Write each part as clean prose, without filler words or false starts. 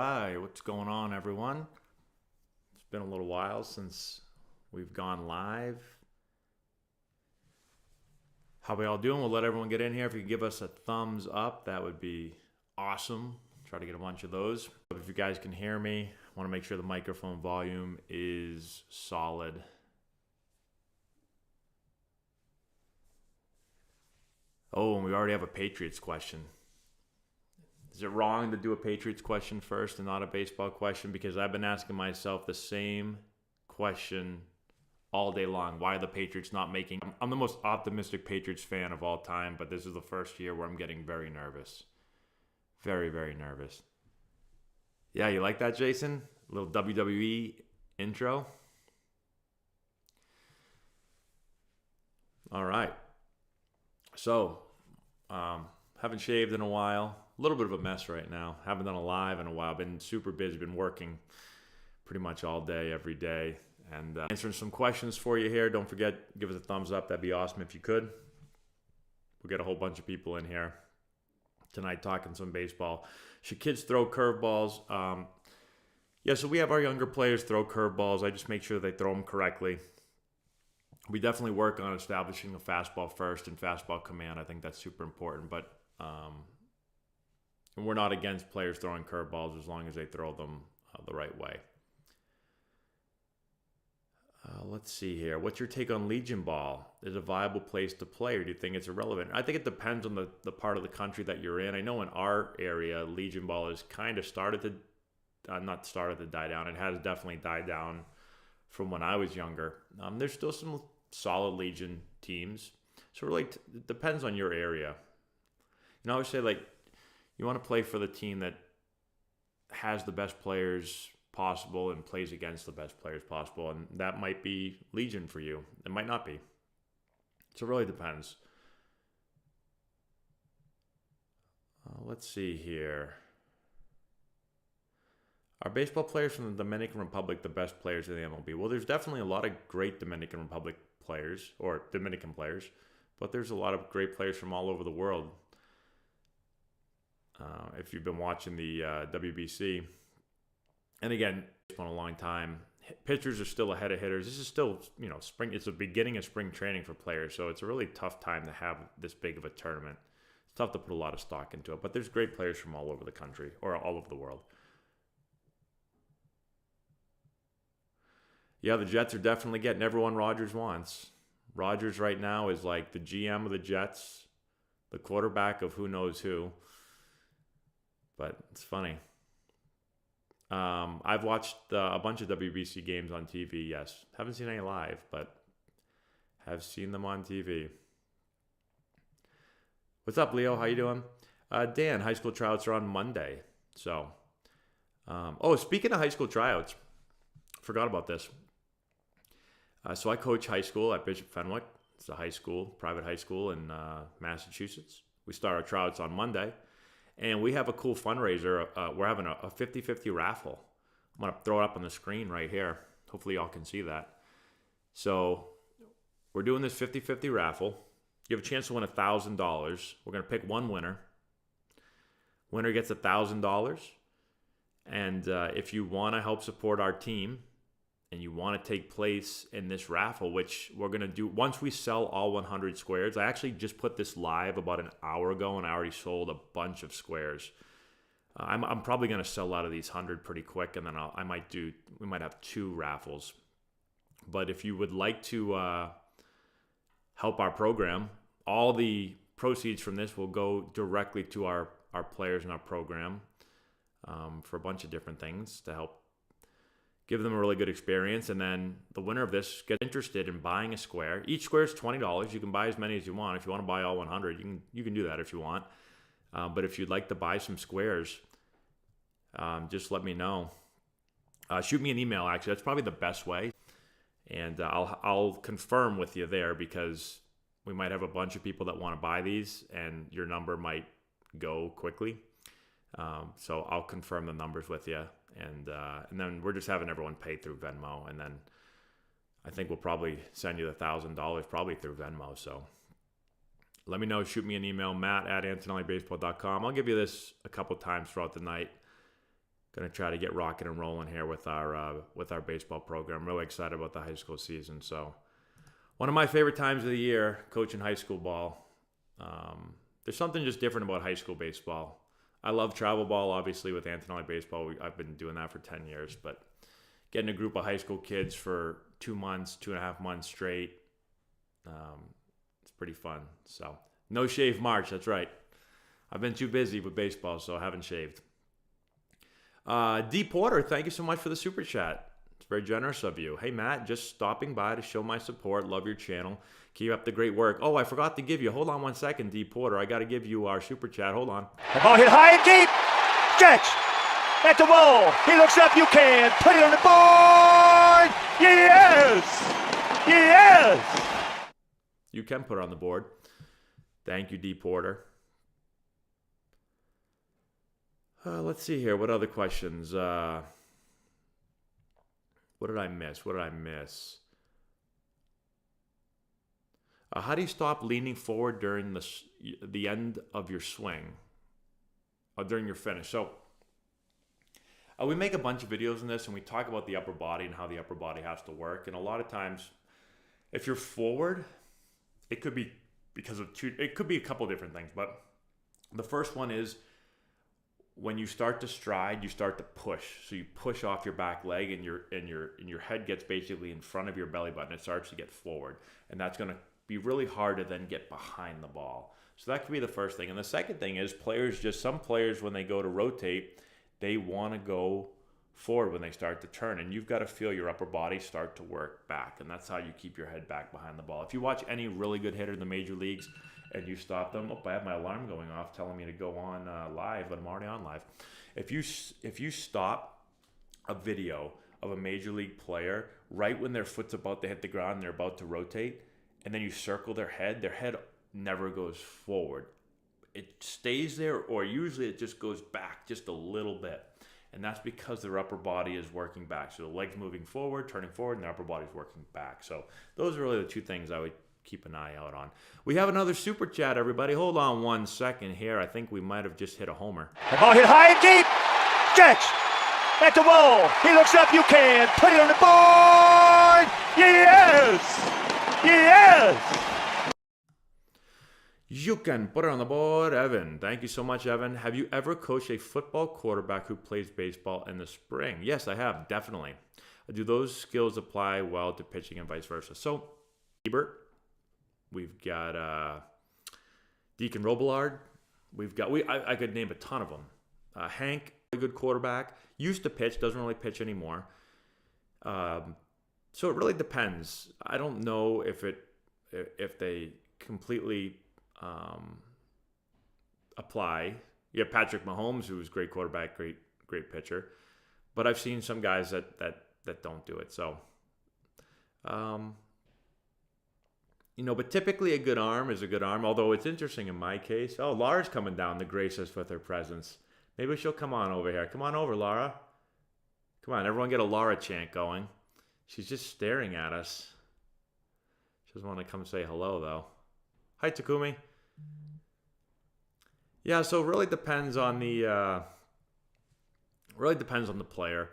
right, what's going on, everyone? It's been a little while since we've gone live. How we all doing? We'll let everyone get in here. If you could give us a thumbs up, that would be awesome. Try to get a bunch of those. But if you guys can hear me, I want to make sure the microphone volume is solid. Oh, and we already have a Patriots question. Is it wrong to do a Patriots question first and not a baseball question? Because I've been asking myself the same question all day long. Why are the Patriots not making... I'm the most optimistic Patriots fan of all time, but this is the first year where I'm getting very nervous. Very, very nervous. Yeah, you like that, Jason? A little WWE intro? All right. So, haven't shaved in a while. A little bit of a mess right now. Haven't done a live in a while. Been super busy. Been working pretty much all day, every day. And answering some questions for you here. Don't forget, give us a thumbs up. That'd be awesome if you could. We'll get a whole bunch of people in here tonight talking some baseball. Should kids throw curveballs? Yeah, so we have our younger players throw curveballs. I just make sure they throw them correctly. We definitely work on establishing a fastball first and fastball command. I think that's super important. But and we're not against players throwing curveballs as long as they throw them the right way. Let's see here. What's your take on Legion Ball? Is it a viable place to play, or do you think it's irrelevant? I think it depends on the part of the country that you're in. I know in our area, Legion Ball has kind of started to, not started to die down. It has definitely died down from when I was younger. There's still some solid Legion teams. So really, it depends on your area. I always say, like, you want to play for the team that has the best players possible and plays against the best players possible, and that might be Legion for you. It might not be. So it really depends. Let's see here. Are baseball players from the Dominican Republic the best players in the MLB? Well, there's definitely a lot of great Dominican Republic players, or Dominican players, but there's a lot of great players from all over the world. If you've been watching the WBC, and again, it's been a long time. Pitchers are still ahead of hitters. This is still, spring. It's the beginning of spring training for players, so it's a really tough time to have this big of a tournament. It's tough to put a lot of stock into it, but there's great players from all over the country, or all over the world. Yeah, the Jets are definitely getting everyone Rodgers wants. Rodgers right now is like the GM of the Jets, the quarterback of who knows who. But it's funny. I've watched a bunch of WBC games on TV, yes. Haven't seen any live, but have seen them on TV. What's up, Leo? How you doing? Dan, high school tryouts are on Monday. So, speaking of high school tryouts, forgot about this. So I coach high school at Bishop Fenwick. It's a high school, private high school in Massachusetts. We start our tryouts on Monday. And we have a cool fundraiser. We're having a 50-50 raffle. I'm going to throw it up on the screen right here. Hopefully y'all can see that. So we're doing this 50-50 raffle. You have a chance to win $1,000. We're going to pick one winner. Winner gets $1,000. And if you want to help support our team and you want to take place in this raffle, which we're going to do once we sell all 100 squares. I actually just put this live about an hour ago, and I already sold a bunch of squares. I'm probably going to sell out of these 100 pretty quick, and then we might have 2 raffles. But if you would like to help our program, all the proceeds from this will go directly to our players in our program for a bunch of different things to help give them a really good experience. And then the winner of this gets interested in buying a square. Each square is $20. You can buy as many as you want. If you want to buy all 100, you can do that if you want. But if you'd like to buy some squares, just let me know. Shoot me an email, actually. That's probably the best way. And I'll confirm with you there, because we might have a bunch of people that want to buy these, and your number might go quickly. So I'll confirm the numbers with you. And then we're just having everyone pay through Venmo, and then I think we'll probably send you the $1,000 probably through Venmo. So let me know. Shoot me an email, matt@antonellibaseball.com. I'll give you this a couple times throughout the night. Going to try to get rocking and rolling here with our baseball program. I'm really excited about the high school season. So one of my favorite times of the year, coaching high school ball. There's something just different about high school baseball. I love travel ball, obviously, with Antonelli Baseball. I've been doing that for 10 years, but getting a group of high school kids for 2 months, 2.5 months straight, it's pretty fun. So, no shave March, that's right. I've been too busy with baseball, so I haven't shaved. D. Porter, thank you so much for the super chat. It's very generous of you. Hey, Matt, just stopping by to show my support. Love your channel. Keep up the great work. Oh, I forgot to give you. Hold on 1 second, D. Porter. I got to give you our super chat. Hold on. The ball hit high and deep. Catch. At the wall. He looks up. You can put it on the board. Yes. Yes. You can put it on the board. Thank you, D. Porter. Let's see here. What other questions? What did I miss? How do you stop leaning forward during the end of your swing, during your finish? So we make a bunch of videos on this, and we talk about the upper body and how the upper body has to work. And a lot of times, if you're forward, it could be because of it could be a couple different things. But the first one is when you start to stride, you start to push. So you push off your back leg, and your head gets basically in front of your belly button. It starts to get forward, and that's going to be really hard to then get behind the ball. So that could be the first thing. And the second thing is some players, when they go to rotate, they want to go forward when they start to turn. And you've got to feel your upper body start to work back. And that's how you keep your head back behind the ball. If you watch any really good hitter in the major leagues and you stop them, I have my alarm going off telling me to go on live, but I'm already on live. If you stop a video of a major league player right when their foot's about to hit the ground and they're about to rotate, and then you circle their head never goes forward. It stays there, or usually it just goes back just a little bit. And that's because their upper body is working back. So the legs moving forward, turning forward, and the upper body's working back. So those are really the two things I would keep an eye out on. We have another super chat, everybody. Hold on 1 second here. I think we might have just hit a homer. The ball hit high and deep. Catch. At the wall. He looks up. You can put it on the board. Yes. Yes! You can put it on the board, Evan. Thank you so much, Evan. Have you ever coached a football quarterback who plays baseball in the spring? Yes, I have, definitely. Do those skills apply well to pitching and vice versa? So, Ebert, we've got Deacon Robillard. I could name a ton of them. Hank, a good quarterback, used to pitch, doesn't really pitch anymore. So it really depends. I don't know if they completely apply. You have Patrick Mahomes, who's a great quarterback, great pitcher, but I've seen some guys that don't do it. So, but typically a good arm is a good arm. Although it's interesting in my case. Oh, Laura's coming down to grace us with her presence. Maybe she'll come on over here. Come on over, Laura. Come on, everyone get a Laura chant going. She's just staring at us. She doesn't want to come say hello, though. Hi, Takumi. Yeah, so it really depends on the player.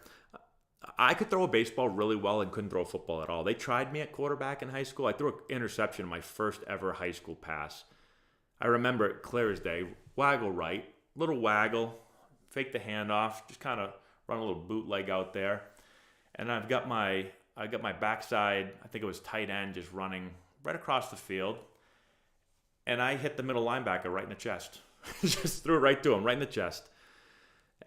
I could throw a baseball really well and couldn't throw a football at all. They tried me at quarterback in high school. I threw an interception in my first ever high school pass. I remember it clear as day. Waggle right, little waggle, fake the handoff, just kind of run a little bootleg out there, and I got my backside, I think it was tight end, just running right across the field. And I hit the middle linebacker right in the chest. Just threw it right to him, right in the chest.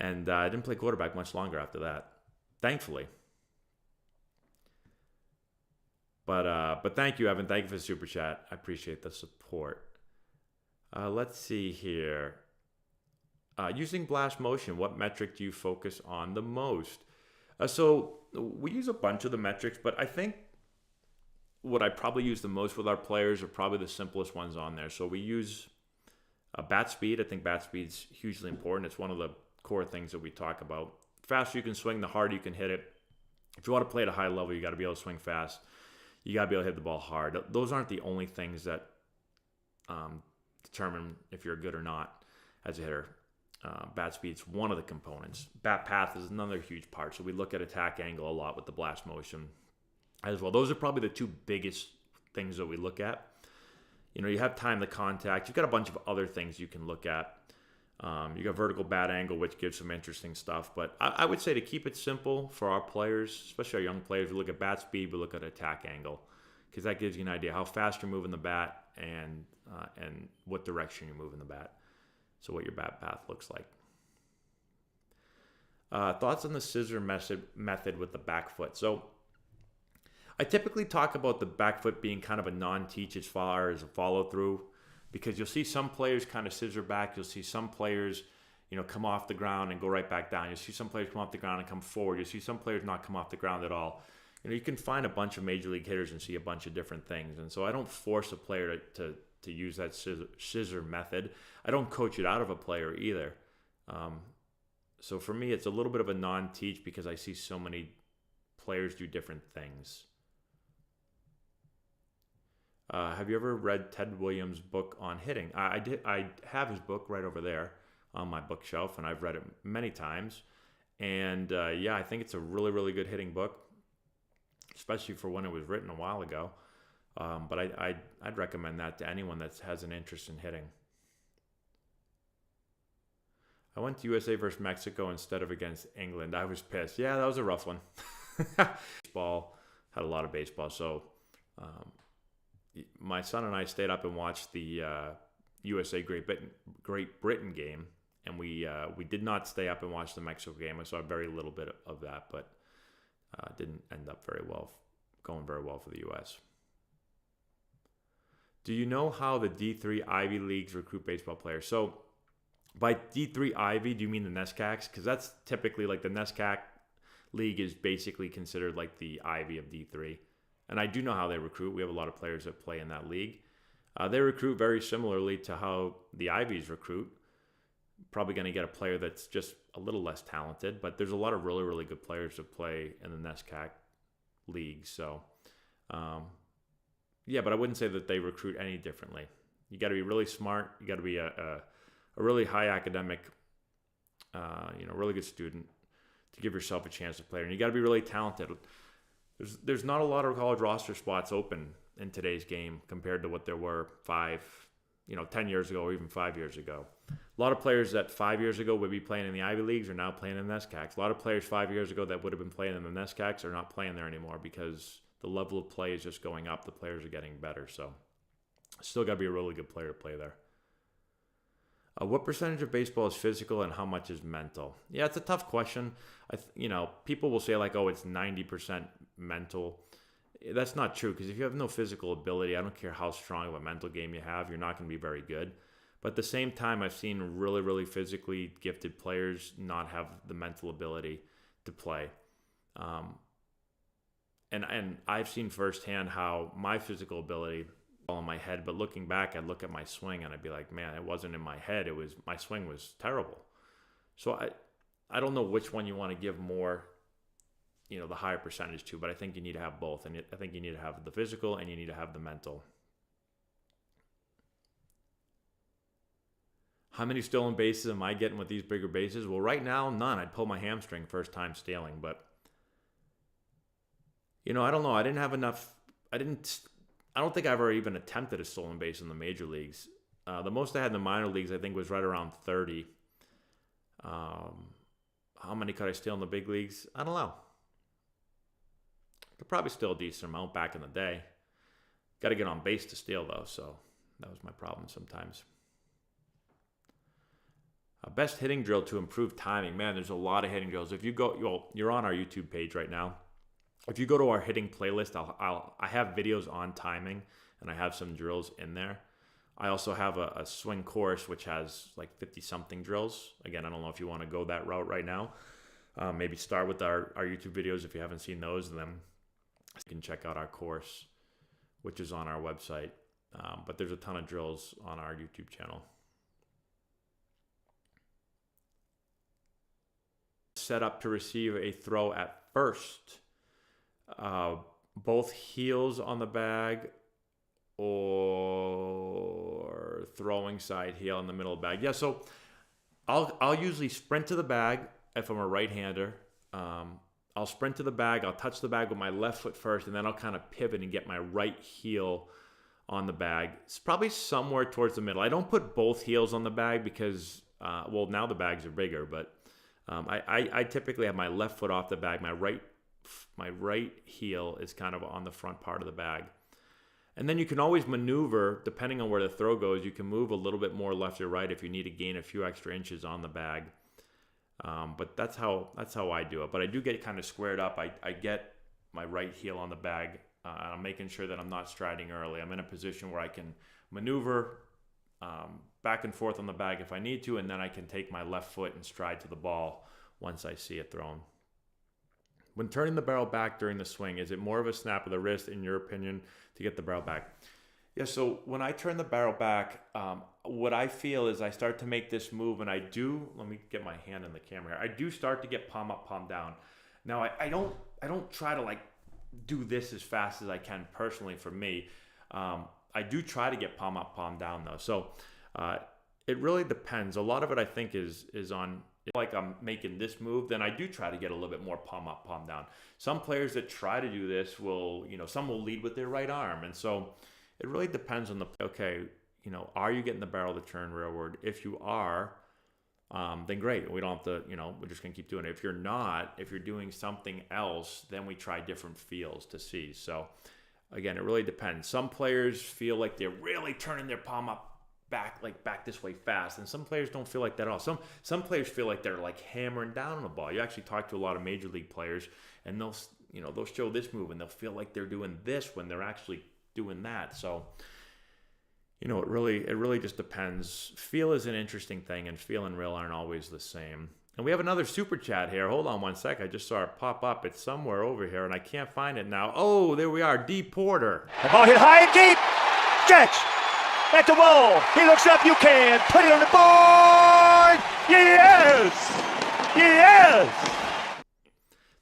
And I didn't play quarterback much longer after that, thankfully. But thank you, Evan. Thank you for the super chat. I appreciate the support. Let's see here. Using Blast Motion, what metric do you focus on the most? So we use a bunch of the metrics, but I think what I probably use the most with our players are probably the simplest ones on there. So we use bat speed. I think bat speed's hugely important. It's one of the core things that we talk about. The faster you can swing, the harder you can hit it. If you want to play at a high level, you got to be able to swing fast. You got to be able to hit the ball hard. Those aren't the only things that determine if you're good or not as a hitter. Bat speed's one of the components. Bat path is another huge part. So we look at attack angle a lot with the blast motion as well. Those are probably the two biggest things that we look at. You have time to contact. You've got a bunch of other things you can look at. You got vertical bat angle, which gives some interesting stuff. But I would say to keep it simple for our players, especially our young players, we look at bat speed, we look at attack angle, because that gives you an idea how fast you're moving the bat and what direction you're moving the bat. So what your bat path looks like. Thoughts on the scissor method with the back foot. So I typically talk about the back foot being kind of a non-teach as far as a follow-through, because you'll see some players kind of scissor back. You'll see some players, come off the ground and go right back down. You'll see some players come off the ground and come forward. You'll see some players not come off the ground at all. You can find a bunch of major league hitters and see a bunch of different things. And so I don't force a player to use that scissor method. I don't coach it out of a player either. So for me, it's a little bit of a non-teach because I see so many players do different things. Have you ever read Ted Williams' book on hitting? I did. I have his book right over there on my bookshelf, and I've read it many times. And I think it's a really, really good hitting book, especially for when it was written a while ago. But I'd recommend that to anyone that has an interest in hitting. I went to USA versus Mexico instead of against England. I was pissed. Yeah, that was a rough one. Baseball, had a lot of baseball. So my son and I stayed up and watched the USA Great Britain game. And we did not stay up and watch the Mexico game. I saw very little bit of that, but didn't end up going very well for the U.S. Do you know how the D3 Ivy Leagues recruit baseball players? So by D3 Ivy, do you mean the NESCACs? Because that's typically like the NESCAC league is basically considered like the Ivy of D3. And I do know how they recruit. We have a lot of players that play in that league. They recruit very similarly to how the Ivies recruit. Probably going to get a player that's just a little less talented, but there's a lot of really, really good players that play in the NESCAC league. So, but I wouldn't say that they recruit any differently. You got to be really smart. You got to be a really high academic, really good student to give yourself a chance to play. And you got to be really talented. There's not a lot of college roster spots open in today's game compared to what there were 10 years ago or even 5 years ago. A lot of players that 5 years ago would be playing in the Ivy Leagues are now playing in the NESCACs. A lot of players 5 years ago that would have been playing in the NESCACs are not playing there anymore because the level of play is just going up. The players are getting better. So still got to be a really good player to play there. What percentage of baseball is physical and how much is mental? Yeah, it's a tough question. People will say like, oh, it's 90% mental. That's not true, because if you have no physical ability, I don't care how strong of a mental game you have, you're not going to be very good. But at the same time, I've seen really, really physically gifted players not have the mental ability to play. And I've seen firsthand how my physical ability all in my head, but looking back, I'd look at my swing and I'd be like, man, it wasn't in my head. My swing was terrible. So I don't know which one you want to give more, the higher percentage to, but I think you need to have both. And I think you need to have the physical and you need to have the mental. How many stolen bases am I getting with these bigger bases? Well, right now, none. I'd pull my hamstring first time stealing, but I don't know. I didn't have enough. I don't think I've ever even attempted a stolen base in the major leagues. The most I had in the minor leagues, I think, was right around 30. How many could I steal in the big leagues? I don't know. Could probably steal a decent amount back in the day. Got to get on base to steal, though, so that was my problem sometimes. Best hitting drill to improve timing. Man, there's a lot of hitting drills. If you go, you're on our YouTube page right now. If you go to our hitting playlist, I have videos on timing, and I have some drills in there. I also have a swing course, which has like 50-something drills. Again, I don't know if you want to go that route right now. Maybe start with our YouTube videos if you haven't seen those, and then you can check out our course, which is on our website. But there's a ton of drills on our YouTube channel. Set up to receive a throw at first. Both heels on the bag or throwing side heel in the middle of the bag. Yeah, so I'll usually sprint to the bag if I'm a right-hander. I'll sprint to the bag. I'll touch the bag with my left foot first, and then I'll kind of pivot and get my right heel on the bag. It's probably somewhere towards the middle. I don't put both heels on the bag because, well, now the bags are bigger, but I typically have my left foot off the bag. My right heel is kind of on the front part of the bag. And then you can always maneuver, depending on where the throw goes, you can move a little bit more left or right if you need to gain a few extra inches on the bag. But that's how I do it. But I do get kind of squared up. I get my right heel on the bag. I'm making sure that I'm not striding early. I'm in a position where I can maneuver back and forth on the bag if I need to, and then I can take my left foot and stride to the ball once I see it thrown. When turning the barrel back during the swing, is it more of a snap of the wrist, in your opinion, to get the barrel back? Yeah, so when I turn the barrel back, what I feel is I start to make this move, and let me get my hand in the camera here. I do start to get palm up, palm down. Now, I don't try to like do this as fast as I can personally for me. I do try to get palm up, palm down though. So it really depends. A lot of it I think is on, like I'm making this move, then I do try to get a little bit more palm up, palm down. Some players that try to do this will, some will lead with their right arm. And so it really depends on are you getting the barrel to turn rearward? If you are, then great. We don't have to, we're just going to keep doing it. If you're not, if you're doing something else, then we try different feels to see. So again, it really depends. Some players feel like they're really turning their palm up back this way fast, and some players don't feel like that at all. Some players feel like they're like hammering down on the ball. You actually talk to a lot of major league players, and they'll show this move, and they'll feel like they're doing this when they're actually doing that. So it really just depends. Feel is an interesting thing, and feel and real aren't always the same. And we have another super chat here. Hold on one sec. I just saw it pop up. It's somewhere over here, and I can't find it now. Oh, there we are. D. Porter. The ball hit high and deep. Catch at the wall. He looks up. You can put it on the board. Yes. Yes.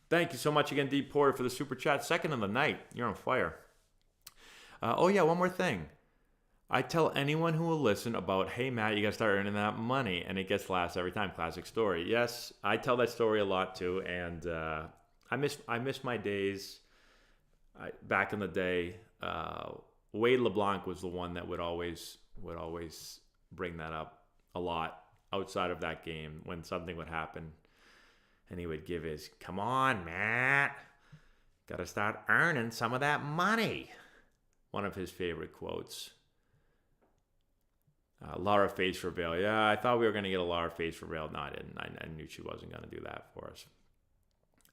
Thank you so much again, D. Porter, for the super chat. Second of the night. You're on fire. One more thing. I tell anyone who will listen about, hey, Matt, you got to start earning that money, and it gets laughs every time. Classic story. Yes, I tell that story a lot too, and I miss my days. Back in the day, Wade LeBlanc was the one that would always bring that up a lot outside of that game when something would happen, and he would give his, come on, Matt, got to start earning some of that money. One of his favorite quotes. Lara Faze for Vail. Yeah, I thought we were going to get a Lara Faze for Vail. No, I didn't. I knew she wasn't going to do that for us.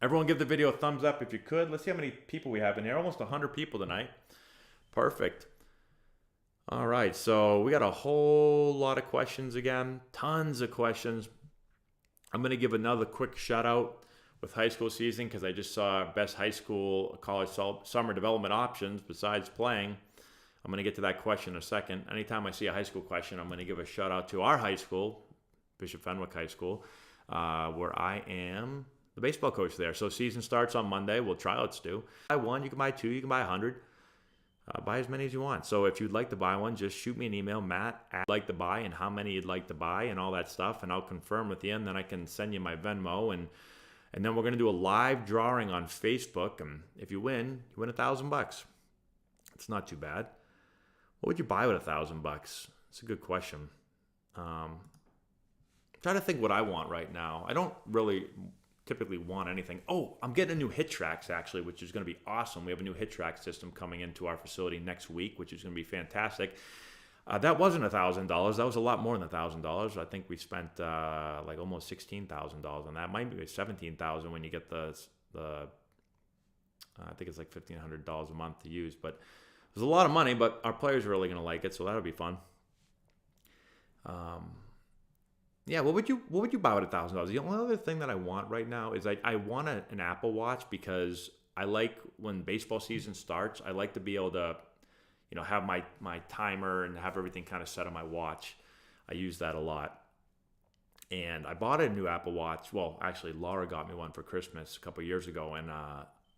Everyone give the video a thumbs up if you could. Let's see how many people we have in here. Almost 100 people tonight. Perfect. All right, so we got a whole lot of questions again. Tons of questions. I'm going to give another quick shout out with high school season because I just saw best high school college summer development options besides playing. I'm going to get to that question in a second. Anytime I see a high school question, I'm going to give a shout out to our high school, Bishop Fenwick High School, where I am the baseball coach there. So season starts on Monday. Well, tryouts do. Buy one, you can buy two, you can buy 100. Buy as many as you want. So if you'd like to buy one, just shoot me an email, Matt, at like to buy, and how many you'd like to buy and all that stuff, and I'll confirm with you, and then I can send you my Venmo, and then we're going to do a live drawing on Facebook, and if you win $1,000. It's not too bad. What would you buy with $1,000? It's a good question. I'm trying to think what I want right now. I don't really typically want anything. Oh, I'm getting a new HitTrax actually, which is going to be awesome. We have a new HitTrax system coming into our facility next week, which is going to be fantastic. That wasn't $1,000. That was a lot more than $1,000. I think we spent like almost $16,000 on that. Might be $17,000 when you get the I think it's like $1,500 a month to use, but it was a lot of money, but our players are really going to like it, so that'll be fun. Yeah, what would you buy with $1,000? The only other thing that I want right now is I want an Apple Watch because I like when baseball season starts. I like to be able to, have my timer and have everything kind of set on my watch. I use that a lot. And I bought a new Apple Watch. Well, actually, Laura got me one for Christmas a couple years ago, and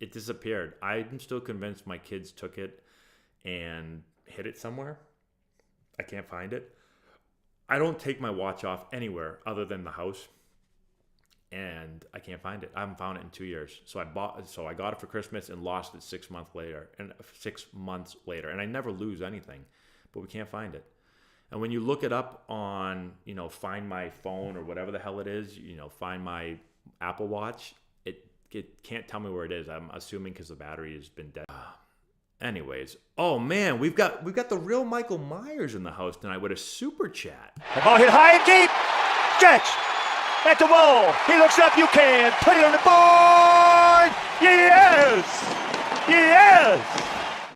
it disappeared. I'm still convinced my kids took it and hid it somewhere. I can't find it. I don't take my watch off anywhere other than the house, and I can't find it. I haven't found it in 2 years. So I got it for Christmas and lost it 6 months later, and I never lose anything, but we can't find it. And when you look it up on, Find My Phone or whatever the hell it is, Find My Apple Watch, it can't tell me where it is. I'm assuming because the battery has been dead. Anyways, oh man, we've got the real Michael Myers in the house tonight with a super chat. The ball hit high and deep. Stretch at the wall. He looks up. You can put it on the board. Yes, yes.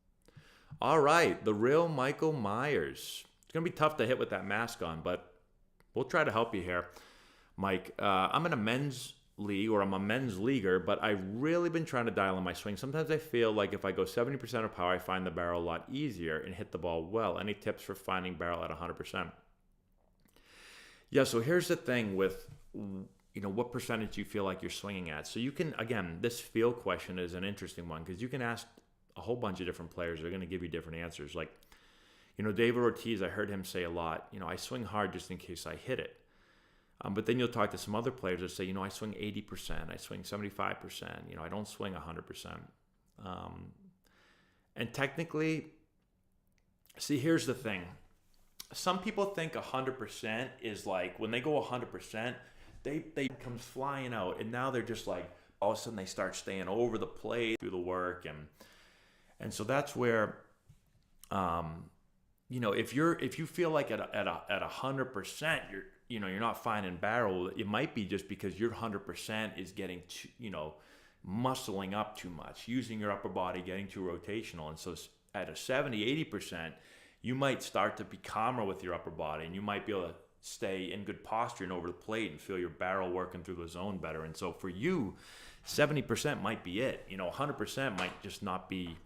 All right, the real Michael Myers. It's gonna be tough to hit with that mask on, but we'll try to help you here, Mike. I'm in a men's league, or I'm a men's leaguer, but I've really been trying to dial in my swing. Sometimes I feel like if I go 70% of power, I find the barrel a lot easier and hit the ball well. Any tips for finding barrel at 100%? Yeah, so here's the thing with, what percentage you feel like you're swinging at. So you can, again, this feel question is an interesting one because you can ask a whole bunch of different players. They're going to give you different answers. Like, David Ortiz, I heard him say a lot, I swing hard just in case I hit it. But then you'll talk to some other players that say, I swing 80%, I swing 75%, I don't swing 100%. And technically, see, here's the thing. Some people think 100% is like, when they go 100%, they comes flying out. And now they're just like, all of a sudden they start staying over the plate, do the work. And so that's where, if you feel like at 100%, you're not finding barrel, it might be just because your 100% is getting too, muscling up too much, using your upper body, getting too rotational. And so at a 70, 80%, you might start to be calmer with your upper body, and you might be able to stay in good posture and over the plate and feel your barrel working through the zone better. And so for you, 70% might be it. 100% might just not be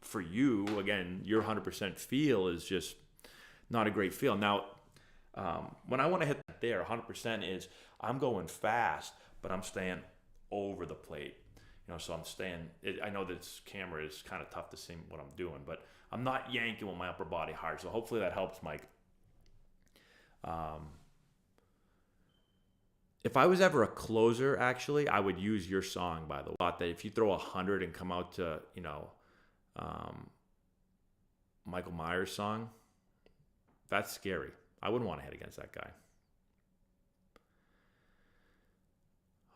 for you. Again, your 100% feel is just not a great feel. Now, when I want to hit there, 100% is I'm going fast, but I'm staying over the plate. So I'm staying. I know this camera is kind of tough to see what I'm doing, but I'm not yanking with my upper body hard. So hopefully that helps, Mike. If I was ever a closer, actually, I would use your song, by the way. That if you throw 100 and come out to, Michael Myers song, that's scary. I wouldn't want to hit against that guy.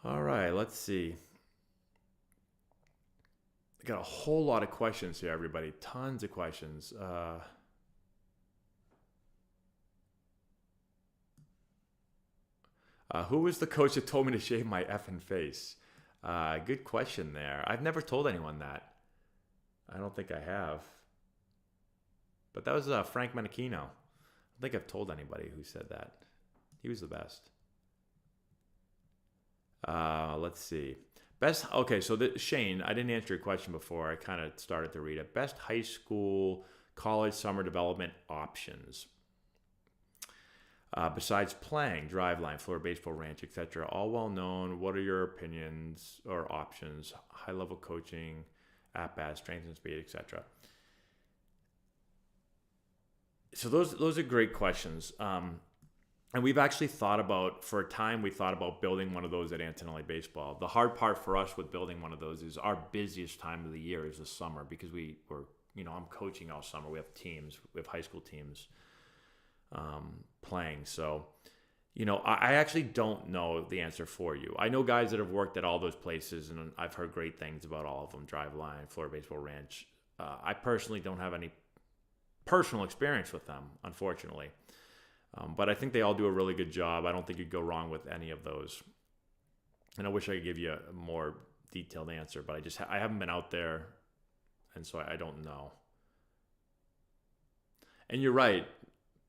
All right, let's see. I got a whole lot of questions here, everybody. Tons of questions. Who was the coach that told me to shave my effing face? Good question there. I've never told anyone that. I don't think I have. But that was Frank Menachino. I don't think I've told anybody who said that. He was the best. Let's see. Okay, so Shane, I didn't answer your question before. I kind of started to read it. Best high school, college, summer development options. Besides playing, Driveline, Florida Baseball Ranch, etc. All well known. What are your opinions or options? High level coaching, at-bats, strength and speed, etc. So those are great questions. And we've actually thought about, for a time, we thought about building one of those at Antonelli Baseball. The hard part for us with building one of those is our busiest time of the year is the summer because I'm coaching all summer. We have teams, we have high school teams playing. So, I actually don't know the answer for you. I know guys that have worked at all those places, and I've heard great things about all of them. Driveline, Florida Baseball Ranch. I personally don't have any personal experience with them, unfortunately. But I think they all do a really good job. I don't think you'd go wrong with any of those. And I wish I could give you a more detailed answer, but I haven't been out there, and so I don't know. And you're right.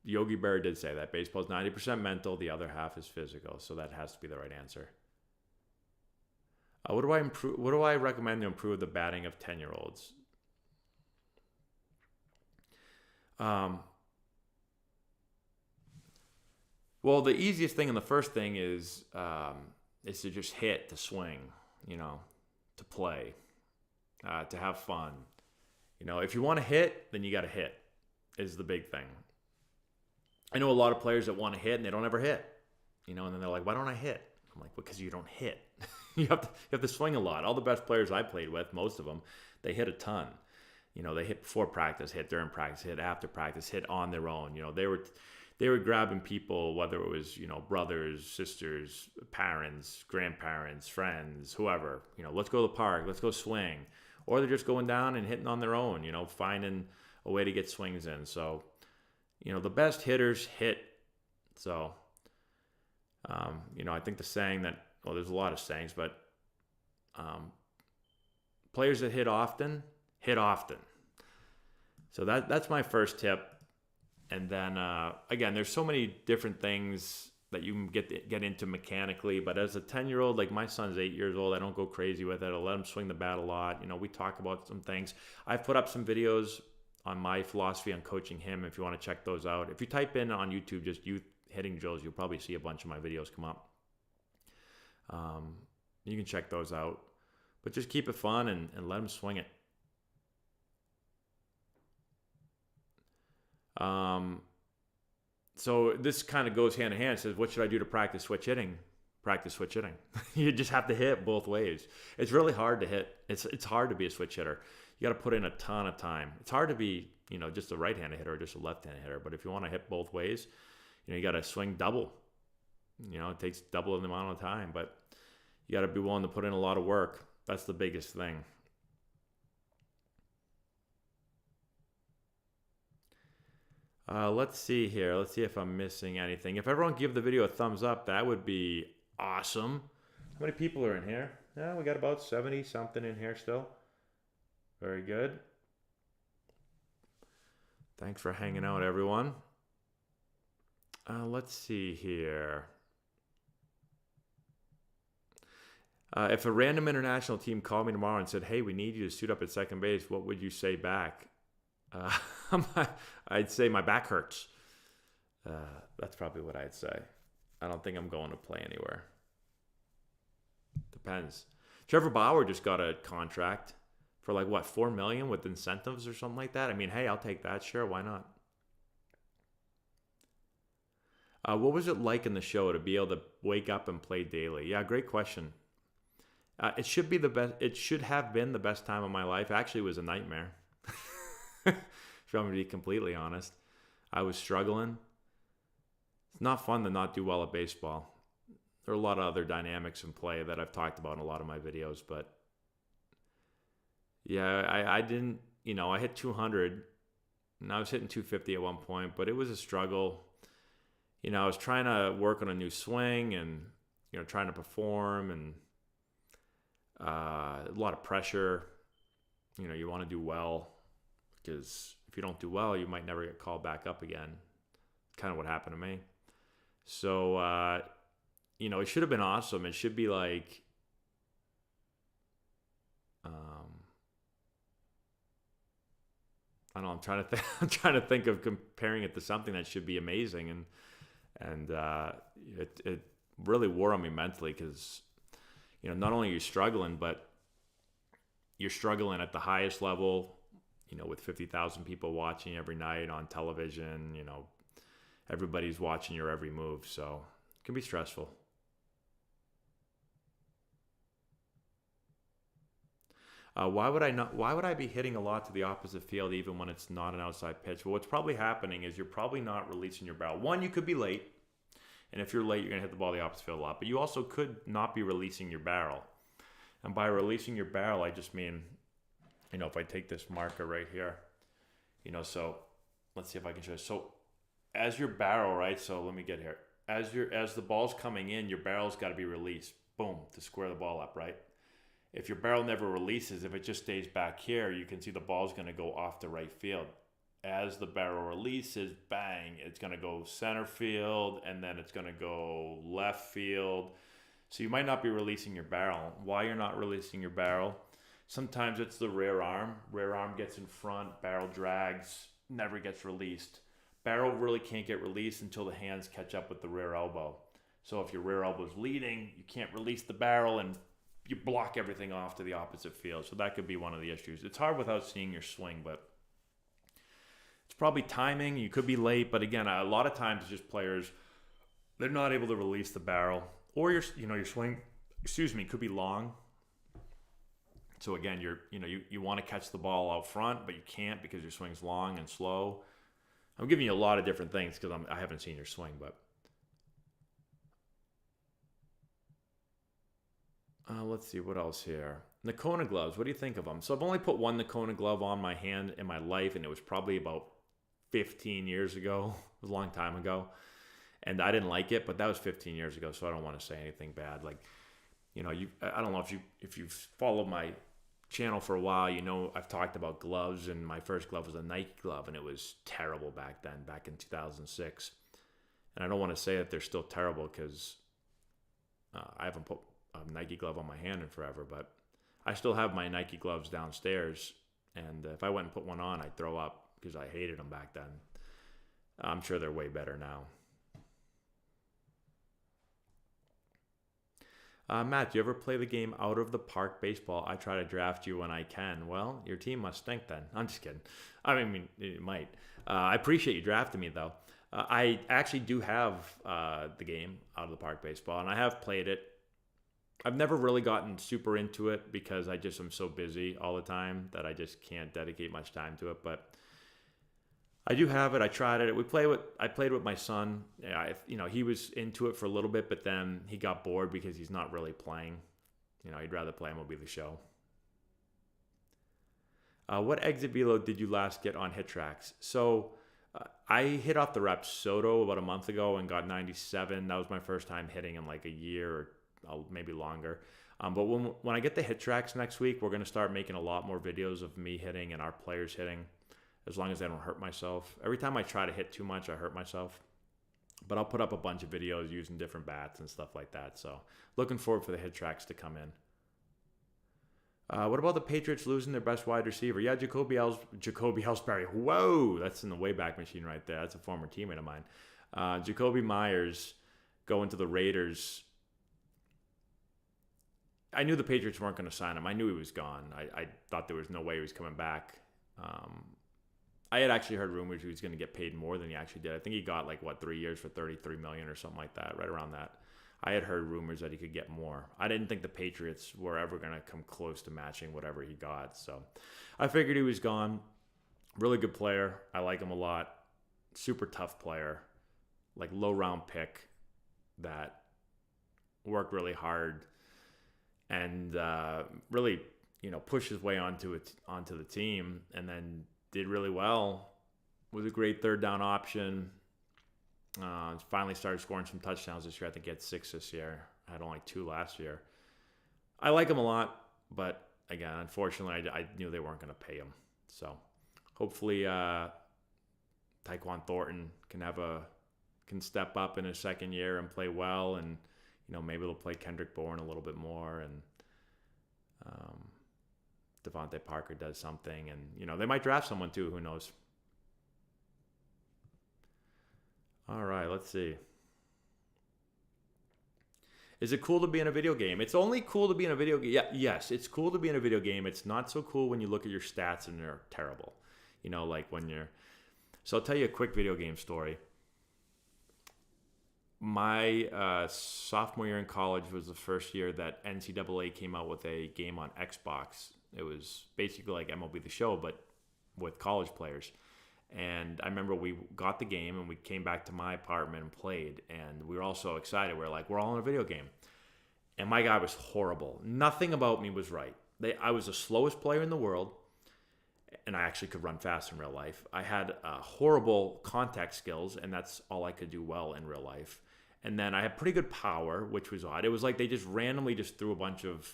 Yogi Berra did say that baseball is 90% mental, the other half is physical. So that has to be the right answer. What do I recommend to improve the batting of 10-year-olds? Well, the easiest thing and the first thing is to just hit, to swing, to play, to have fun. If you want to hit, then you got to hit is the big thing. I know a lot of players that want to hit and they don't ever hit, and then they're like, why don't I hit? I'm like, because you don't hit. you have to swing a lot. All the best players I played with, most of them, they hit a ton. They hit before practice, hit during practice, hit after practice, hit on their own. They were grabbing people, whether it was, brothers, sisters, parents, grandparents, friends, whoever, let's go to the park, let's go swing. Or they're just going down and hitting on their own, finding a way to get swings in. So, the best hitters hit. So, I think the saying that, well, there's a lot of sayings, but players that hit often, hit often. So that's my first tip. And then, again, there's so many different things that you can get into mechanically. But as a 10-year-old, like my son's 8 years old, I don't go crazy with it. I let him swing the bat a lot. We talk about some things. I've put up some videos on my philosophy on coaching him if you want to check those out. If you type in on YouTube just youth hitting drills, you'll probably see a bunch of my videos come up. You can check those out. But just keep it fun and let him swing it. So this kind of goes hand in hand. It says, what should I do to practice switch hitting? Practice switch hitting. You just have to hit both ways. It's really hard to hit. It's hard to be a switch hitter. You got to put in a ton of time. It's hard to be, just a right-handed hitter or just a left-handed hitter. But if you want to hit both ways, you got to swing double. It takes double the amount of time, but you got to be willing to put in a lot of work. That's the biggest thing. Let's see here. Let's see if I'm missing anything. If everyone give the video a thumbs up, that would be awesome. How many people are in here? Yeah, we got about 70 something in here still. Very good. Thanks for hanging out, everyone. Let's see here. If a random international team called me tomorrow and said, hey, we need you to suit up at second base, what would you say back? I'd say my back hurts. That's probably what I'd say. I don't think I'm going to play anywhere. Depends. Trevor Bauer just got a contract for like what, $4 million with incentives or something like that. I mean, hey, I'll take that. Sure, why not? What was it like in the show to be able to wake up and play daily? Yeah, great question. It should be the best. It should have been the best time of my life. Actually, it was a nightmare. If I'm going to be completely honest, I was struggling. It's not fun to not do well at baseball. There are a lot of other dynamics in play that I've talked about in a lot of my videos, but yeah, I didn't, I hit 200 and I was hitting 250 at one point, but it was a struggle. I was trying to work on a new swing and, trying to perform and a lot of pressure. You want to do well because if you don't do well, you might never get called back up again. Kind of what happened to me. So, it should have been awesome. It should be like, I don't know. I'm trying to think of comparing it to something that should be amazing, and it really wore on me mentally because, not only are you struggling, but you're struggling at the highest level. With 50,000 people watching every night on television, everybody's watching your every move, so it can be stressful. Why would I be hitting a lot to the opposite field even when it's not an outside pitch? Well, what's probably happening is you're probably not releasing your barrel. One, you could be late, and if you're late, you're going to hit the ball the opposite field a lot, but you also could not be releasing your barrel. And by releasing your barrel, I just mean, if I take this marker right here, so let's see if I can show you. So as your barrel, right? So let me get here. As the ball's coming in, your barrel's got to be released. Boom, to square the ball up, right? If your barrel never releases, if it just stays back here, you can see the ball's going to go off to right field. As the barrel releases, bang, it's going to go center field, and then it's going to go left field. So you might not be releasing your barrel. Why you're not releasing your barrel? Sometimes it's the rear arm. Rear arm gets in front, barrel drags, never gets released. Barrel really can't get released until the hands catch up with the rear elbow. So if your rear elbow is leading, you can't release the barrel and you block everything off to the opposite field. So that could be one of the issues. It's hard without seeing your swing, but It's probably timing. You could be late, but again, a lot of times it's just players, they're not able to release the barrel, or your swing, could be long. So again, you want to catch the ball out front, but you can't because your swing's long and slow. I'm giving you a lot of different things because I haven't seen your swing, but let's see what else here. Nakona gloves. What do you think of them? So I've only put one Nakona glove on my hand in my life, and it was probably about 15 years ago. It was a long time ago, and I didn't like it, but that was 15 years ago, so I don't want to say anything bad. Like, I don't know if you've followed my channel for a while, I've talked about gloves, and my first glove was a Nike glove, and it was terrible back then, back in 2006. And I don't want to say that they're still terrible because I haven't put a Nike glove on my hand in forever, but I still have my Nike gloves downstairs, and if I went and put one on, I'd throw up because I hated them back then. I'm sure they're way better now. Matt, do you ever play the game Out of the Park Baseball? I try to draft you when I can. Well, your team must stink then. I'm just kidding. I mean, it might. I appreciate you drafting me, though. I actually do have the game Out of the Park Baseball, and I have played it. I've never really gotten super into it because I just am so busy all the time that I just can't dedicate much time to it. But I do have it. I tried it. I played with my son. He was into it for a little bit, but then he got bored because he's not really playing. He'd rather play MLB The Show. What exit velo did you last get on HitTrax? So I hit off the Rapsodo about a month ago and got 97. That was my first time hitting in like a year or maybe longer. But when I get the HitTrax next week, we're going to start making a lot more videos of me hitting and our players hitting, as long as I don't hurt myself. Every time I try to hit too much, I hurt myself. But I'll put up a bunch of videos using different bats and stuff like that. So looking forward for the HitTrax to come in. What about the Patriots losing their best wide receiver? Yeah, Jacoby Ellsbury. Whoa, that's in the Wayback Machine right there. That's a former teammate of mine. Jacoby Myers going to the Raiders. I knew the Patriots weren't going to sign him. I knew he was gone. I thought there was no way he was coming back. I had actually heard rumors he was going to get paid more than he actually did. I think he got 3 years for $33 million or something like that, right around that. I had heard rumors that he could get more. I didn't think the Patriots were ever going to come close to matching whatever he got. So I figured he was gone. Really good player. I like him a lot. Super tough player. Low round pick that worked really hard and really, pushed his way onto the team, and then did really well. Was a great third down option. Finally started scoring some touchdowns this year. I think he had 6 this year. I had only 2 last year. I like him a lot, but again, unfortunately, I knew they weren't going to pay him. So hopefully Tyquan Thornton can step up in his second year and play well, and maybe they'll play Kendrick Bourne a little bit more, and Devontae Parker does something, and they might draft someone too. Who knows? All right, let's see. Is it cool to be in a video game? It's only cool to be in a video game. Yeah, yes, it's cool to be in a video game. It's not so cool when you look at your stats and they're terrible. When you're. So I'll tell you a quick video game story. My sophomore year in college was the first year that NCAA came out with a game on Xbox. It was basically like MLB The Show, but with college players. And I remember we got the game and we came back to my apartment and played. And we were all so excited. We were like, we're all in a video game. And my guy was horrible. Nothing about me was right. I was the slowest player in the world. And I actually could run fast in real life. I had horrible contact skills, and that's all I could do well in real life. And then I had pretty good power, which was odd. It was like they just randomly threw a bunch of,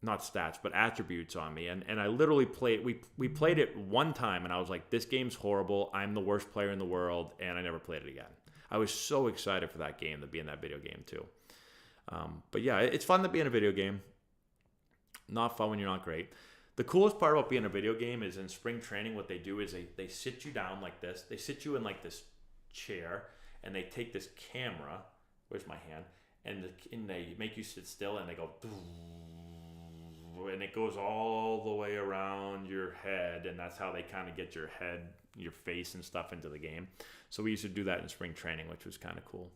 not stats, but attributes on me. And I literally played, we played it one time, and I was like, this game's horrible. I'm the worst player in the world, and I never played it again. I was so excited for that game, to be in that video game too. But yeah, it's fun to be in a video game. Not fun when you're not great. The coolest part about being in a video game is in spring training, what they do is they sit you down like this. They sit you in this chair, and they take this camera, where's my hand, and they make you sit still, and they go, and it goes all the way around your head, and that's how they kind of get your head, your face and stuff into the game. So we used to do that in spring training, which was kind of cool.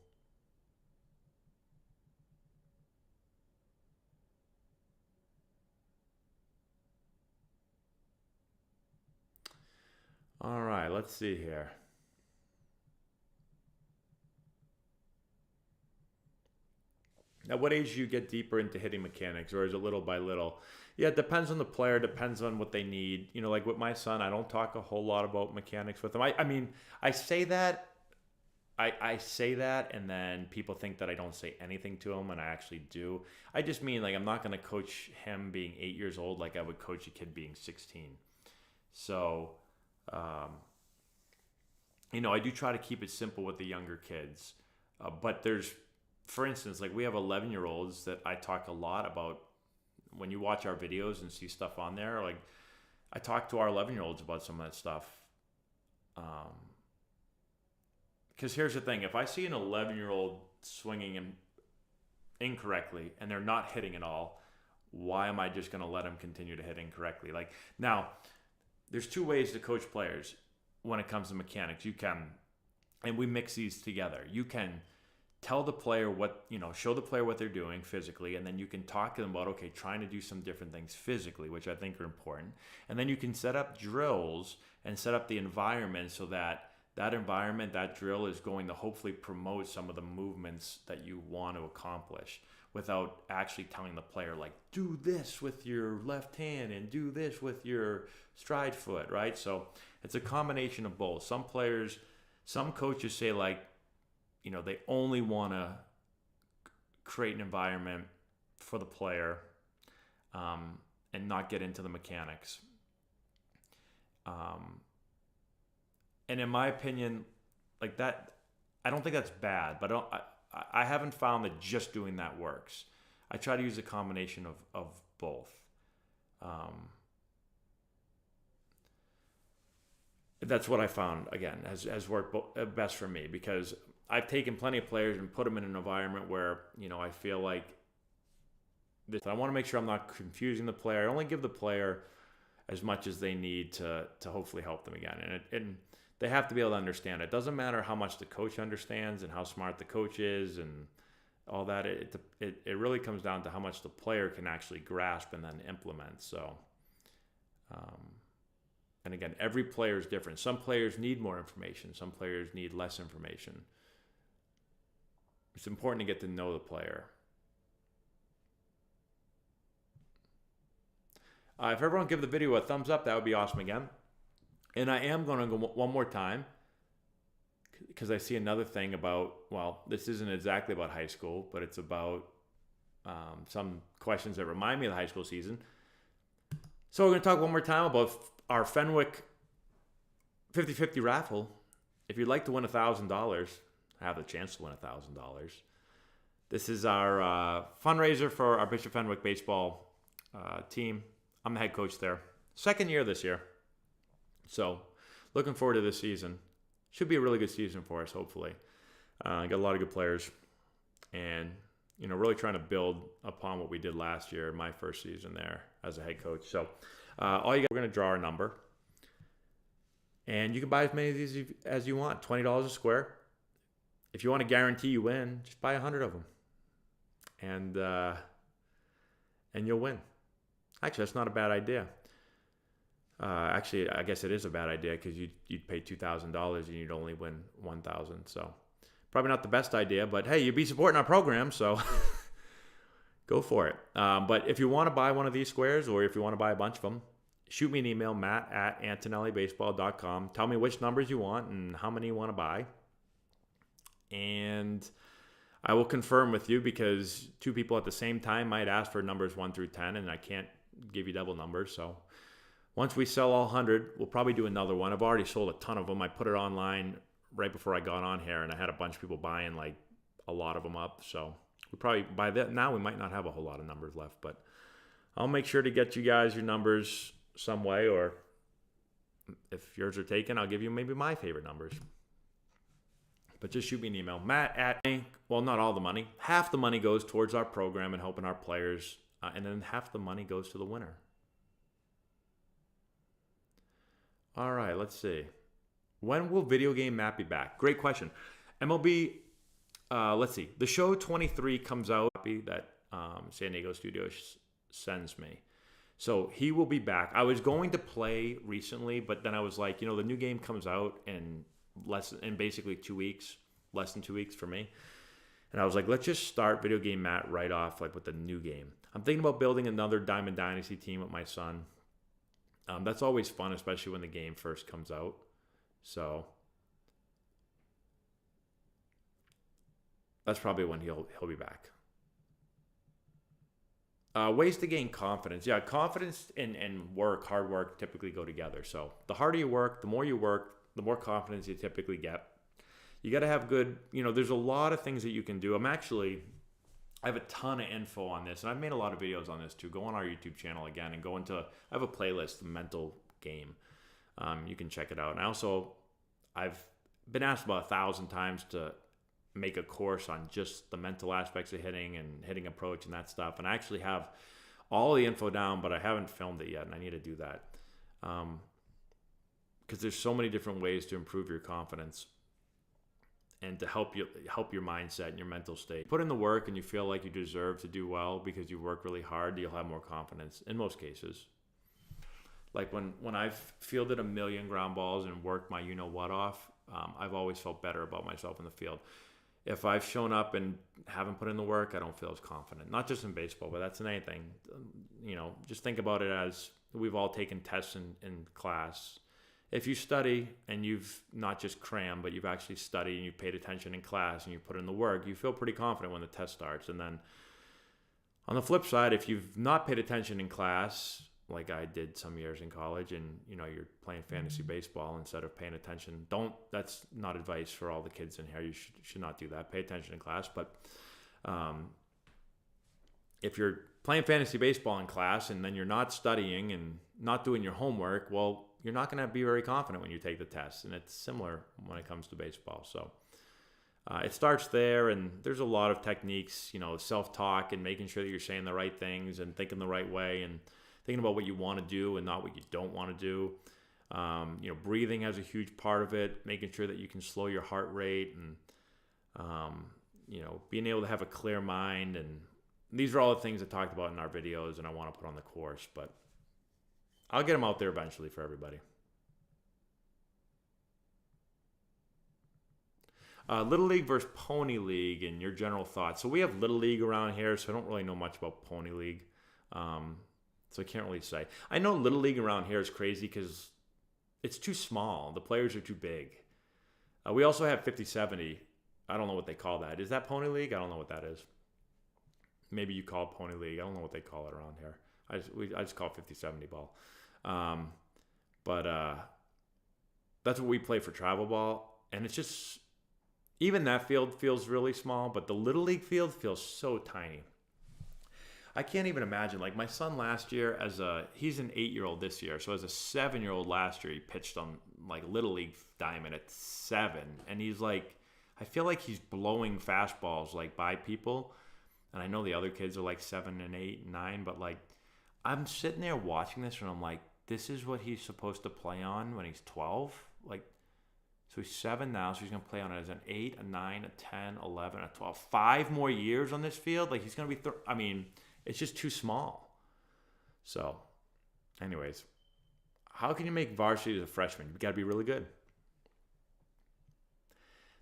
All right, let's see here. At what age do you get deeper into hitting mechanics, or is it little by little? Yeah, it depends on the player, depends on what they need. You know, like with my son, I don't talk a whole lot about mechanics with him. I mean, I say that, I say that, and then people think that I don't say anything to him, and I actually do. I just mean, like, I'm not going to coach him being 8 years old like I would coach a kid being 16. So, you know, I do try to keep it simple with the younger kids. But there's, for instance, like we have 11-year-olds that I talk a lot about. When you watch our videos and see stuff on there, like I talk to our 11-year-olds about some of that stuff. Because here's the thing. If I see an 11-year-old swinging incorrectly and they're not hitting at all, why am I just going to let them continue to hit incorrectly? Like, now, there's two ways to coach players when it comes to mechanics. You can, and we mix these together. You can tell the player what, you know, show the player what they're doing physically, and then you can talk to them about, okay, trying to do some different things physically, which I think are important. And then you can set up drills and set up the environment so that that environment, that drill is going to hopefully promote some of the movements that you want to accomplish without actually telling the player, like, do this with your left hand and do this with your stride foot, right? So it's a combination of both. Some players, some coaches say, like, you know, they only want to create an environment for the player and not get into the mechanics. And in my opinion, like that, I don't think that's bad, but I haven't found that just doing that works. I try to use a combination of both. That's what I found, again, has worked best for me, because I've taken plenty of players and put them in an environment where, you know, I feel like this. I want to make sure I'm not confusing the player. I only give the player as much as they need to hopefully help them again. And they have to be able to understand. It doesn't matter how much the coach understands and how smart the coach is and all that. It really comes down to how much the player can actually grasp and then implement. So, and again, every player is different. Some players need more information. Some players need less information. It's important to get to know the player. If everyone give the video a thumbs up, that would be awesome again. And I am going to go one more time, because I see another thing about, well, this isn't exactly about high school, but it's about some questions that remind me of the high school season. So we're going to talk one more time about our Fenwick 50-50 raffle. If you'd like to win $1,000, have the chance to win $1,000. This is our fundraiser for our Bishop Fenwick baseball team. I'm the head coach there. Second year this year. So looking forward to this season. Should be a really good season for us, hopefully. Got a lot of good players. And, you know, really trying to build upon what we did last year, my first season there as a head coach. So all you got, we're going to draw our number. And you can buy as many of these as you want. $20 a square. If you want to guarantee you win, just buy 100 of them. And you'll win. Actually, that's not a bad idea. Actually, I guess it is a bad idea, because you'd pay $2,000 and you'd only win $1,000. So probably not the best idea, but hey, you'd be supporting our program, so go for it. But if you want to buy one of these squares, or if you want to buy a bunch of them, shoot me an email, matt@antonellibaseball.com. Tell me which numbers you want and how many you want to buy. And I will confirm with you, because two people at the same time might ask for numbers 1 through 10, and I can't give you double numbers. So once we sell all 100, we'll probably do another one. I've already sold a ton of them. I put it online right before I got on here, and I had a bunch of people buying, like, a lot of them up. So we probably, by that now, we might not have a whole lot of numbers left, but I'll make sure to get you guys your numbers some way, or if yours are taken, I'll give you maybe my favorite numbers. But just shoot me an email. Matt well, not all the money. Half the money goes towards our program and helping our players and then half the money goes to the winner. All right, let's see. When will Video Game Matt be back? Great question. MLB, let's see. The show 23 comes out that San Diego Studios sends me. So he will be back. I was going to play recently, but then I was like, the new game comes out in basically 2 weeks, less than 2 weeks for me. And I was like, let's just start Video Game Matt right off with the new game. I'm thinking about building another Diamond Dynasty team with my son. That's always fun, especially when the game first comes out. So that's probably when he'll be back. Ways to gain confidence. Yeah, confidence and hard work typically go together. So the harder you work, the more confidence you typically get. You got to have good, there's a lot of things that you can do. I have a ton of info on this, and I've made a lot of videos on this too. Go on our YouTube channel again and go into, I have a playlist, The Mental Game. You can check it out. And I've been asked about 1,000 times to make a course on just the mental aspects of hitting and hitting approach and that stuff. And I actually have all the info down, but I haven't filmed it yet, and I need to do that. Because there's so many different ways to improve your confidence and to help your mindset and your mental state. Put in the work and you feel like you deserve to do well because you work really hard, you'll have more confidence in most cases. Like when I've fielded 1 million ground balls and worked my you-know-what off, I've always felt better about myself in the field. If I've shown up and haven't put in the work, I don't feel as confident. Not just in baseball, but that's in anything. Just think about it as we've all taken tests in class. If you study and you've not just crammed, but you've actually studied and you've paid attention in class and you put in the work, you feel pretty confident when the test starts. And then on the flip side, if you've not paid attention in class, like I did some years in college, and you're playing fantasy baseball instead of paying attention, that's not advice for all the kids in here. You should not do that. Pay attention in class. But if you're playing fantasy baseball in class and then you're not studying and not doing your homework, well, you're not going to be very confident when you take the test. And it's similar when it comes to baseball. So it starts there, and there's a lot of techniques, self-talk and making sure that you're saying the right things and thinking the right way and thinking about what you want to do and not what you don't want to do. Breathing has a huge part of it, making sure that you can slow your heart rate and, being able to have a clear mind. And these are all the things I talked about in our videos and I want to put on the course, but I'll get them out there eventually for everybody. Little League versus Pony League and your general thoughts. So we have Little League around here, so I don't really know much about Pony League. So I can't really say. I know Little League around here is crazy because it's too small. The players are too big. We also have 50-70. I don't know what they call that. Is that Pony League? I don't know what that is. Maybe you call it Pony League. I don't know what they call it around here. I just call it 50-70 ball. But that's what we play for travel ball. And it's just, even that field feels really small, but the Little League field feels so tiny. I can't even imagine. Like my son last year, he's an 8-year-old this year. So as a 7-year-old last year, he pitched on like Little League Diamond at 7. And he's like, I feel like he's blowing fastballs like by people. And I know the other kids are like 7 and 8 and 9, but like I'm sitting there watching this and I'm like, this is what he's supposed to play on when he's 12? Like, so he's 7 now, so he's going to play on it as an 8, a 9, a 10, 11, a 12. 5 more years on this field? Like he's going to be, it's just too small. So, anyways, how can you make varsity as a freshman? You got to be really good.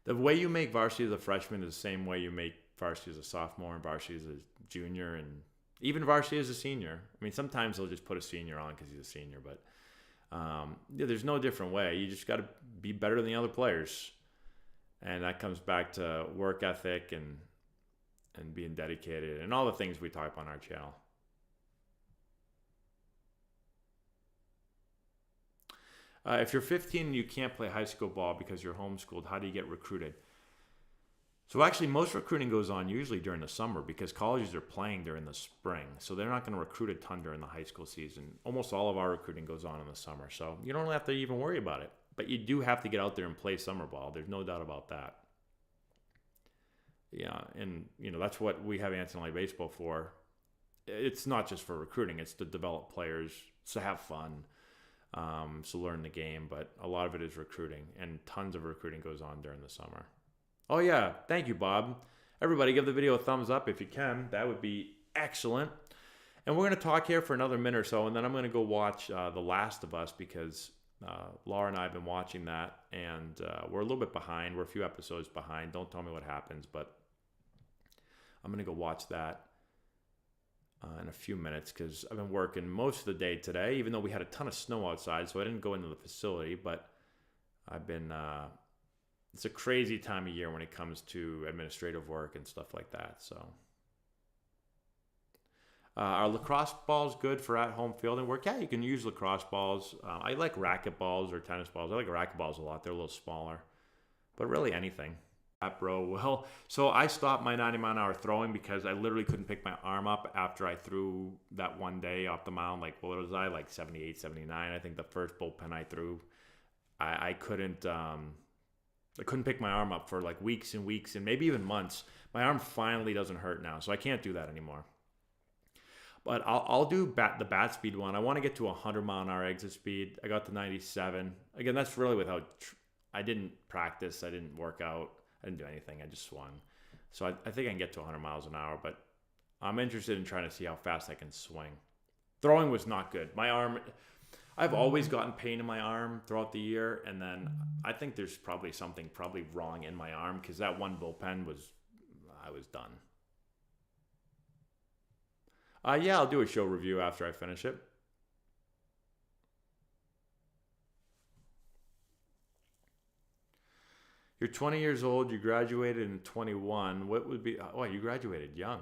The way you make varsity as a freshman is the same way you make varsity as a sophomore and varsity as a junior and even varsity as a senior. Sometimes they'll just put a senior on because he's a senior, but there's no different way. You just got to be better than the other players. And that comes back to work ethic and being dedicated and all the things we talk about on our channel. If you're 15 and you can't play high school ball because you're homeschooled, how do you get recruited? So actually, most recruiting goes on usually during the summer because colleges are playing during the spring. So they're not going to recruit a ton during the high school season. Almost all of our recruiting goes on in the summer. So you don't really have to even worry about it. But you do have to get out there and play summer ball. There's no doubt about that. Yeah, and that's what we have Anson Baseball for. it's not just for recruiting, it's to develop players, to have fun, to learn the game, but a lot of it is recruiting, and tons of recruiting goes on during the summer. Oh yeah, thank you, Bob. Everybody give the video a thumbs up if you can. That would be excellent. And we're going to talk here for another minute or so, and then I'm going to go watch The Last of Us, because Laura and I have been watching that, and we're a little bit behind. We're a few episodes behind. Don't tell me what happens, but I'm going to go watch that in a few minutes, because I've been working most of the day today, even though we had a ton of snow outside, so I didn't go into the facility, but I've been... it's a crazy time of year when it comes to administrative work and stuff like that, so... Are lacrosse balls good for at-home fielding work? Yeah, you can use lacrosse balls. I like racket balls or tennis balls. I like racket balls a lot. They're a little smaller. But really anything. Bro, well, so I stopped my 90-mile-an-hour throwing because I literally couldn't pick my arm up after I threw that one day off the mound. Like, what was I? Like 78, 79. I think the first bullpen I threw, I couldn't pick my arm up for like weeks and weeks and maybe even months. My arm finally doesn't hurt now, so I can't do that anymore. But I'll do the bat speed one. I want to get to 100-mile-an-hour exit speed. I got to 97. Again, that's really without... I didn't practice. I didn't work out. I didn't do anything. I just swung. So I think I can get to 100 miles an hour, but I'm interested in trying to see how fast I can swing. Throwing was not good. My arm... I've always gotten pain in my arm throughout the year, and then I think there's probably something wrong in my arm, because that one bullpen I was done. Yeah, I'll do a show review after I finish it. You're 20 years old. You graduated in 21. What would be... Oh, you graduated young.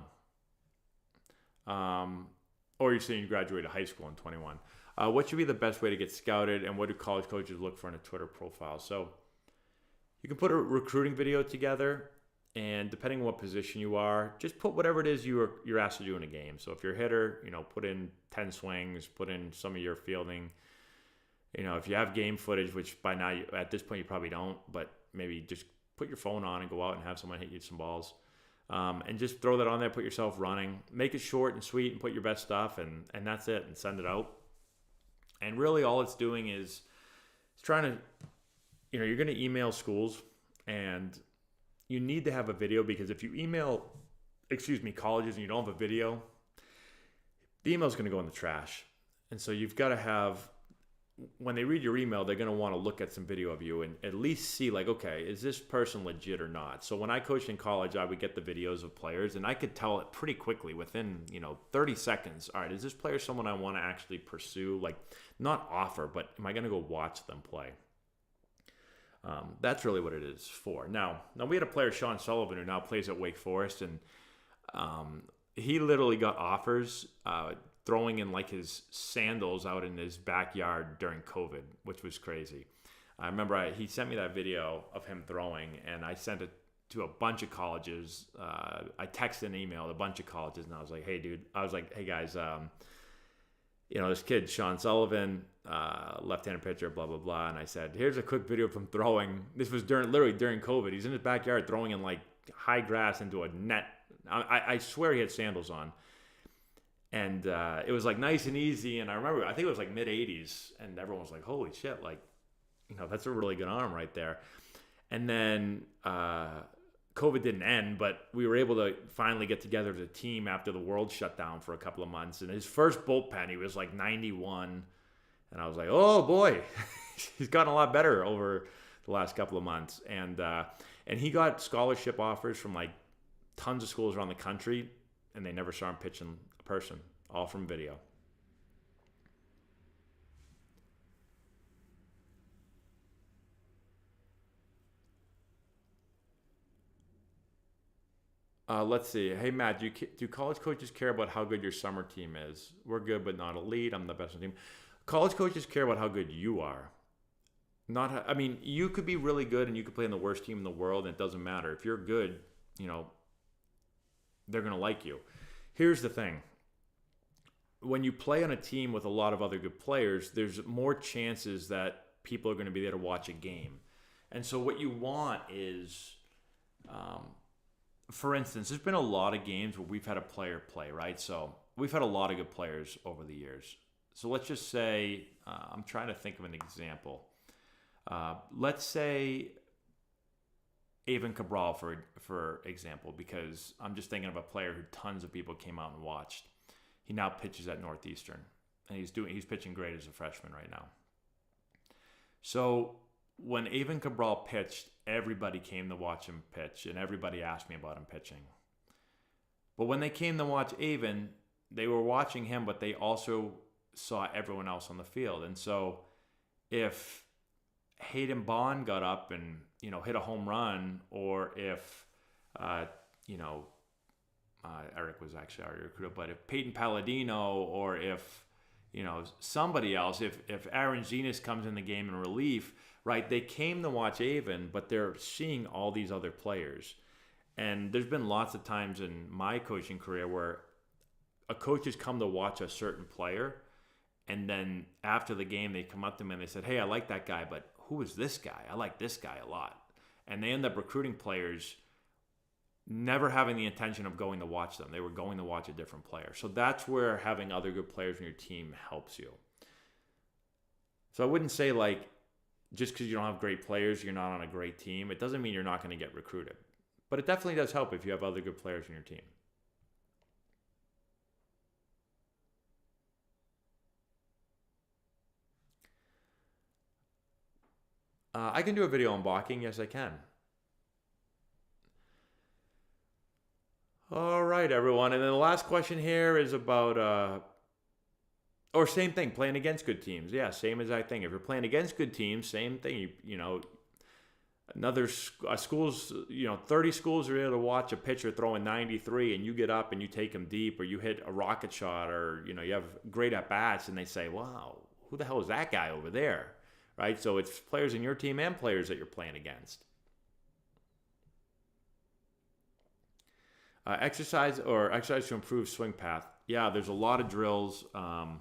Or you're saying you graduated high school in 21. What should be the best way to get scouted, and what do college coaches look for in a Twitter profile? So you can put a recruiting video together. And depending on what position you are, just put whatever it is you're asked to do in a game. So if you're a hitter, put in 10 swings, put in some of your fielding. If you have game footage, which by now, at this point, you probably don't, but maybe just put your phone on and go out and have someone hit you some balls. And just throw that on there, put yourself running. Make it short and sweet and put your best stuff, and that's it, and send it out. And really all it's doing is it's trying to, you're going to email schools, and you need to have a video, because if you email, colleges and you don't have a video, the email is going to go in the trash. And so you've got to have, when they read your email, they're going to want to look at some video of you and at least see, like, okay, is this person legit or not? So when I coached in college, I would get the videos of players, and I could tell it pretty quickly within, 30 seconds. All right, is this player someone I want to actually pursue? Like, not offer, but am I going to go watch them play? That's really what it is for. Now we had a player, Sean Sullivan, who now plays at Wake Forest, and he literally got offers throwing in like his sandals out in his backyard during COVID, which was crazy. I remember he sent me that video of him throwing, and I sent it to a bunch of colleges. I texted and emailed a bunch of colleges, and I was like, hey guys, this kid, Sean Sullivan, left-handed pitcher, blah, blah, blah. And I said, here's a quick video from throwing. This was literally during COVID. He's in his backyard throwing in like high grass into a net. I swear he had sandals on. And it was like nice and easy. And I remember, I think it was like mid-80s. And everyone was like, holy shit, like, that's a really good arm right there. And then COVID didn't end, but we were able to finally get together as a team after the world shut down for a couple of months. And his first bullpen, he was like 91. And I was like, oh boy, he's gotten a lot better over the last couple of months. And he got scholarship offers from like tons of schools around the country, and they never saw him pitch in person, all from video. Let's see. Hey, Matt, do college coaches care about how good your summer team is? We're good, but not elite. I'm the best on the team. College coaches care about how good you are. You could be really good and you could play on the worst team in the world, and it doesn't matter. If you're good, they're going to like you. Here's the thing. When you play on a team with a lot of other good players, there's more chances that people are going to be there to watch a game. And so what you want is... for instance, there's been a lot of games where we've had a player play, right? So we've had a lot of good players over the years. So let's just say, I'm trying to think of an example. Let's say Avon Cabral, for example, because I'm just thinking of a player who tons of people came out and watched. He now pitches at Northeastern, and he's pitching great as a freshman right now. So when Avon Cabral pitched, everybody came to watch him pitch, and everybody asked me about him pitching. But when they came to watch Avon, they were watching him, but they also saw everyone else on the field. And so if Hayden Bond got up and, hit a home run, or if, Eric was actually our recruiter, but if Peyton Palladino, or if, somebody else, if Aaron Zenas comes in the game in relief, right, they came to watch Avon, but they're seeing all these other players. And there's been lots of times in my coaching career where a coach has come to watch a certain player, and then after the game, they come up to me and they said, hey, I like that guy, but who is this guy? I like this guy a lot. And they end up recruiting players never having the intention of going to watch them. They were going to watch a different player. So that's where having other good players in your team helps you. So I wouldn't say like, just because you don't have great players, you're not on a great team. It doesn't mean you're not going to get recruited. But it definitely does help if you have other good players in your team. I can do a video on blocking. Yes, I can. All right, everyone. And then the last question here is about, or same thing, playing against good teams. Yeah, same exact thing. If you're playing against good teams, same thing. Another schools, 30 schools are able to watch a pitcher throwing 93, and you get up and you take him deep, or you hit a rocket shot, or you have great at bats, and they say, "Wow, who the hell is that guy over there?" Right? So it's players in your team and players that you're playing against. Exercise to improve swing path. Yeah, there's a lot of drills. I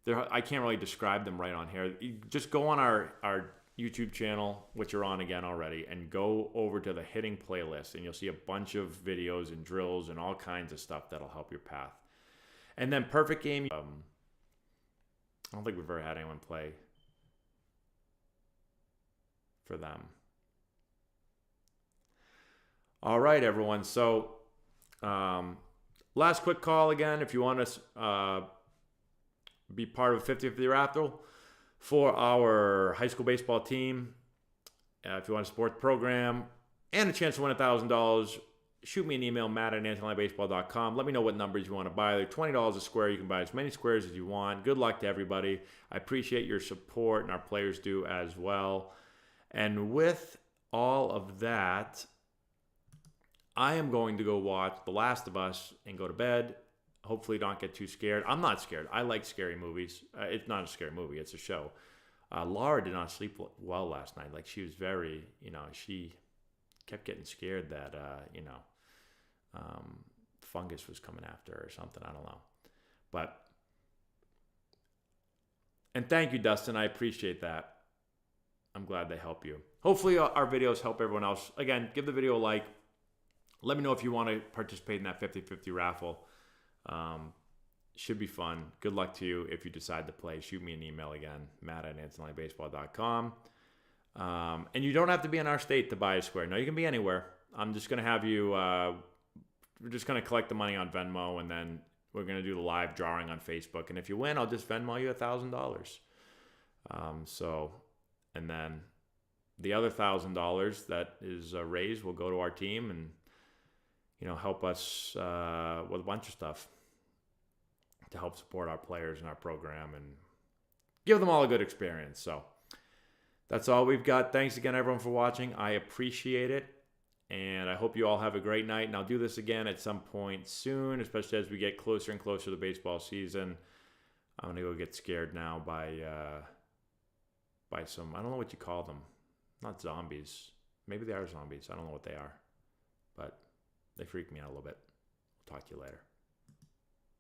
can't really describe them right on here. You just go on our YouTube channel, which you're on again already, and go over to the hitting playlist, and you'll see a bunch of videos and drills and all kinds of stuff that'll help your path. And then Perfect Game. I don't think we've ever had anyone play for them. All right, everyone. So, last quick call again. If you want to be part of a 50-50 raffle for our high school baseball team, if you want to support the program and a chance to win $1,000, shoot me an email, matt@antonibaseball.com. Let me know what numbers you want to buy. They're $20 a square. You can buy as many squares as you want. Good luck to everybody. I appreciate your support, and our players do as well. And with all of that, I am going to go watch The Last of Us and go to bed. Hopefully don't get too scared. I'm not scared. I like scary movies. It's not a scary movie. It's a show. Laura did not sleep well last night. Like, she was very, she kept getting scared that, fungus was coming after her or something. I don't know. And thank you, Dustin. I appreciate that. I'm glad they help you. Hopefully our videos help everyone else. Again, give the video a like. Let me know if you want to participate in that 50-50 raffle. Should be fun. Good luck to you if you decide to play. Shoot me an email again, matt@antonibaseball.com. And you don't have to be in our state to buy a square. No, you can be anywhere. I'm just going to have you, we're just going to collect the money on Venmo, and then we're going to do the live drawing on Facebook. And if you win, I'll just Venmo you $1,000. And then the other $1,000 that is raised will go to our team and, help us with a bunch of stuff to help support our players and our program and give them all a good experience. So that's all we've got. Thanks again, everyone, for watching. I appreciate it. And I hope you all have a great night. And I'll do this again at some point soon, especially as we get closer and closer to the baseball season. I'm going to go get scared now by some, I don't know what you call them. Not zombies. Maybe they are zombies. I don't know what they are. But they freak me out a little bit. Talk to you later.